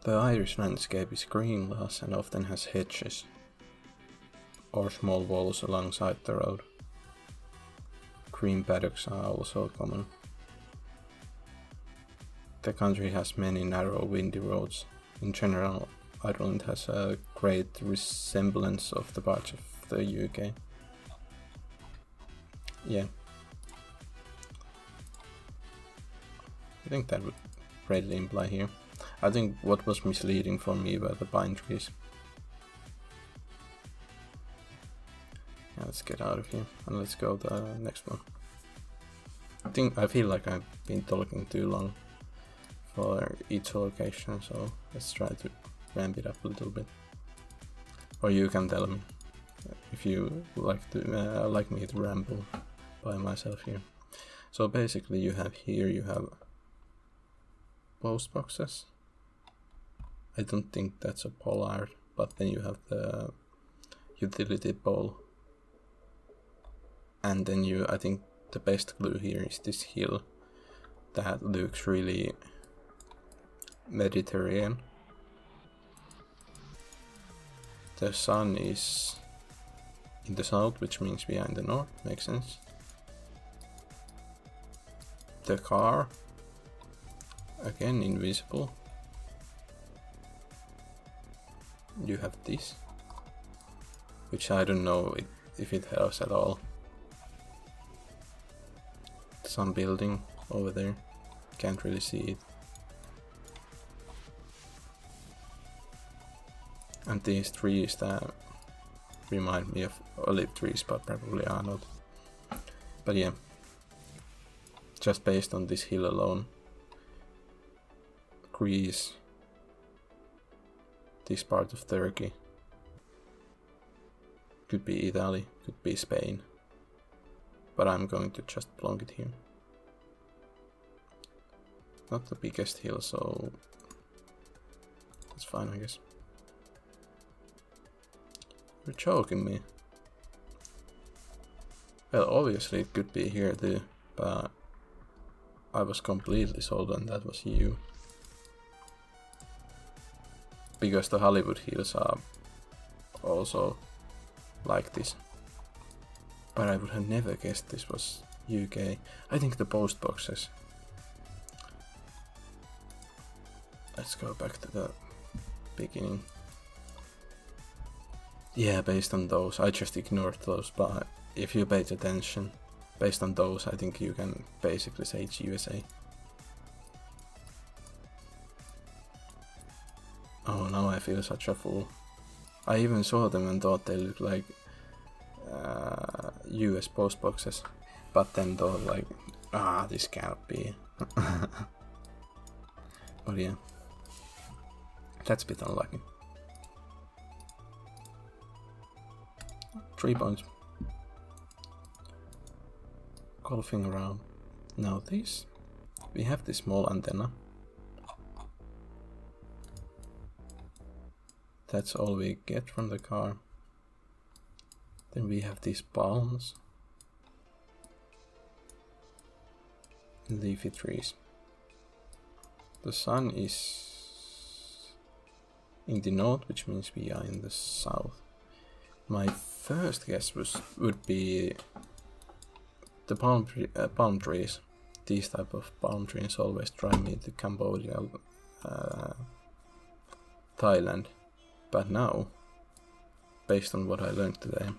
The Irish landscape is greenlass and often has hedges or small walls alongside the road. Green paddocks are also common. The country has many narrow, windy roads. In general, Ireland has a great resemblance of the parts of the UK. Yeah. I think that would greatly imply here. I think what was misleading for me were the pine trees. Yeah, let's get out of here and let's go to the next one. I feel like I've been talking too long for each location, so let's try to ramp it up a little bit. Or you can tell me if you like me to ramble by myself here. So basically you have post boxes. I don't think that's a pollard, but then you have the utility pole. And then I think the best clue here is this hill that looks really Mediterranean. The sun is in the south, which means we are in the north, makes sense. The car, again invisible. You have this, which I don't know if it helps at all. Some building over there, can't really see it. And these trees that remind me of olive trees, but probably are not. But yeah, just based on this hill alone, Greece, this part of Turkey, could be Italy, could be Spain, but I'm going to just plonk it here. Not the biggest hill, so that's fine, I guess. You're joking me. Well, obviously it could be here too, but I was completely sold on that was you. Because the Hollywood hills are also like this. But I would have never guessed this was UK. I think the post boxes. Let's go back to the beginning. Yeah, based on those, I just ignored those, but if you paid attention, based on those, I think you can basically say it's USA. Oh, now I feel such a fool. I even saw them and thought they looked like US post boxes, but then thought like, this can't be. But yeah, that's a bit unlucky. 3 points. Golfing around. Now this, we have this small antenna, that's all we get from the car. Then we have these palms and leafy trees. The sun is in the north, which means we are in the south. My first guess would be the palm trees. These type of palm trees always drive me to Cambodia, Thailand. But now, based on what I learned today,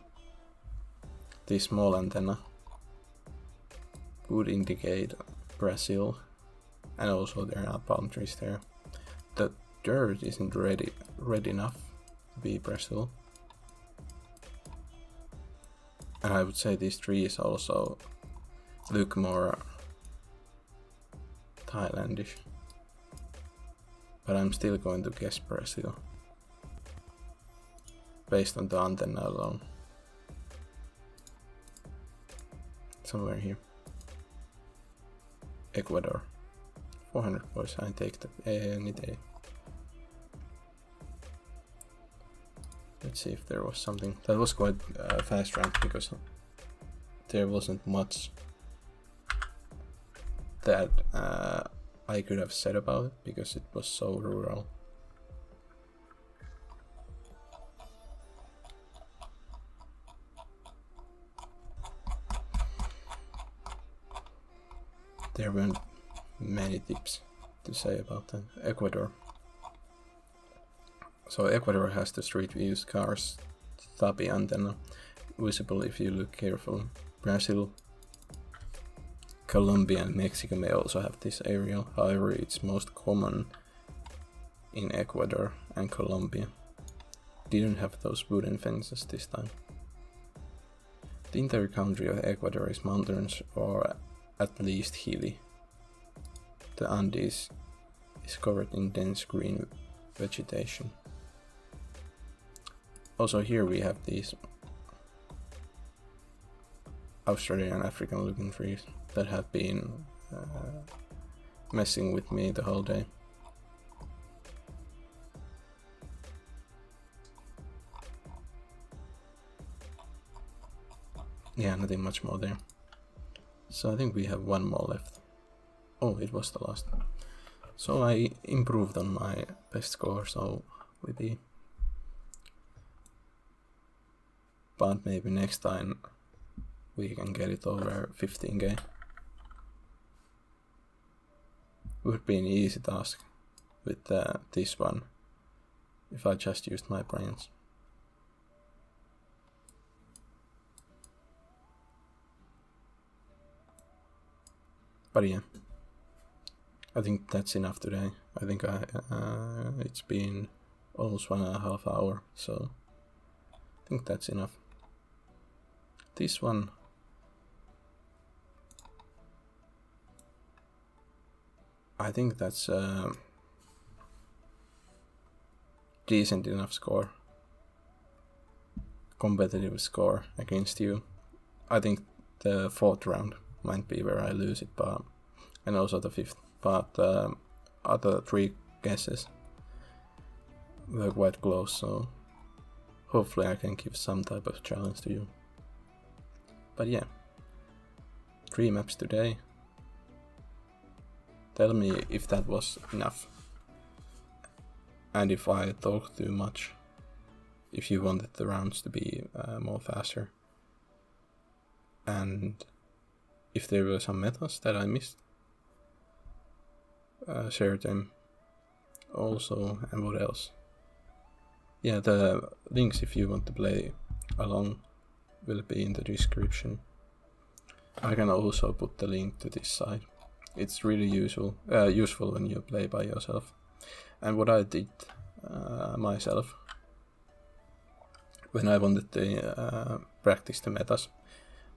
this small antenna would indicate Brazil, and also there are palm trees there. The dirt isn't red enough to be Brazil. And I would say these trees also look more Thailandish. But I'm still going to guess Brazil, based on the antenna alone. Somewhere here. Ecuador. 400 points, I take that any day. Let's see if there was something. That was quite a fast round because there wasn't much that I could have said about it because it was so rural. There weren't many tips to say about that. Ecuador. So Ecuador has the street views, cars, stubby antenna, visible if you look carefully. Brazil, Colombia and Mexico may also have this aerial, however it's most common in Ecuador and Colombia. Didn't have those wooden fences this time. The entire country of Ecuador is mountainous or at least hilly. The Andes is covered in dense green vegetation. Also here we have these Australian and African looking trees that have been messing with me the whole day. Yeah, nothing much more there. So I think we have one more left. Oh, it was the last. So I improved on my best score, so with the... But maybe next time we can get it over 15k. Would be an easy task with this one if I just used my brains. But yeah, I think that's enough today. I think it's been almost 1.5 hours, so I think that's enough. This one, I think that's a decent enough score, competitive score against you. I think the 4th round might be where I lose it, but and also the 5th, but other 3 guesses were quite close, so hopefully I can give some type of challenge to you. But yeah, 3 maps today. Tell me if that was enough, and if I talked too much, if you wanted the rounds to be more faster, and if there were some methods that I missed, share them also. And what else? Yeah, the links if you want to play along will be in the description. I can also put the link to this site. It's really useful when you play by yourself. And what I did myself when I wanted to practice the metas,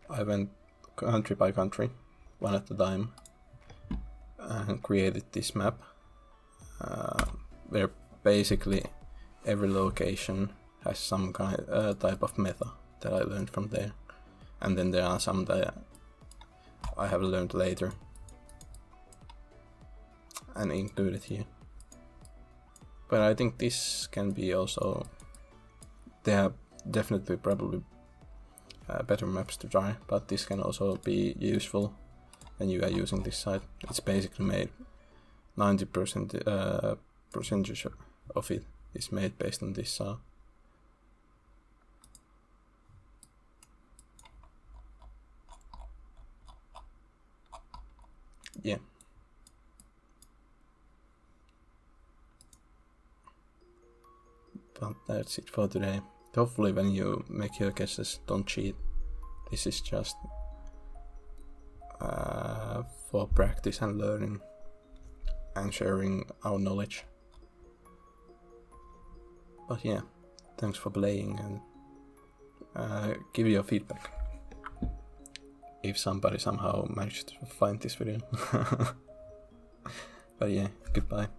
I went country by country, one at a time, and created this map where basically every location has some kind type of meta that I learned from there, and then there are some that I have learned later and included here. But I think this can be also... There are definitely probably better maps to try, but this can also be useful when you are using this site. It's basically made 90% percentage of it is made based on this, so yeah. But that's it for today. Hopefully when you make your guesses, don't cheat. This is just for practice and learning and sharing our knowledge. But yeah, thanks for playing, and give your feedback if somebody somehow managed to find this video. But yeah, goodbye.